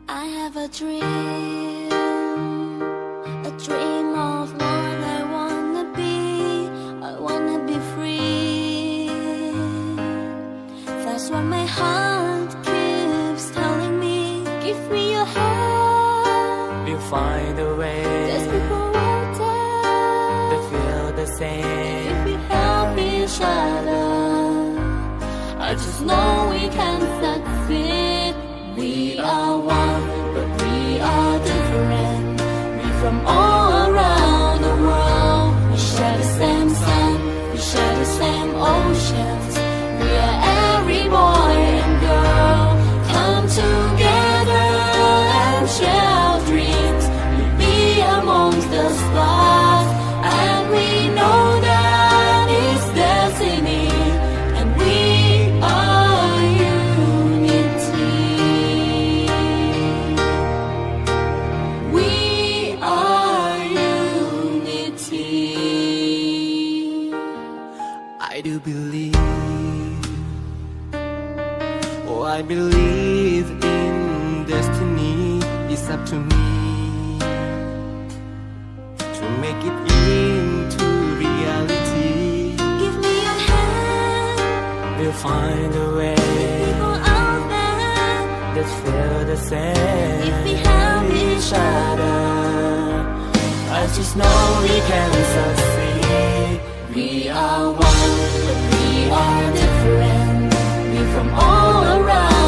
I have a dream of what I wanna be. I wanna be free. That's what my heart keeps telling me. Give me your hand. We'll find a way. There's people out there that feel the same. if we help each other. I just know we can succeed. We are one, but we are different. We from all around the world. We share the same sun, we share the same oceans. We are every boy and girl. Come together and share our dreams. We'll be amongst the stars, and we know that it's destiny. And we are unity. We are unity. I do believe, oh I believe in destiny. It's up to me to make it into reality. Give me your hand. We'll find a way People out there, that feel the same. if we help each other, I just know we can succeed. we are one, but we are different. We from all around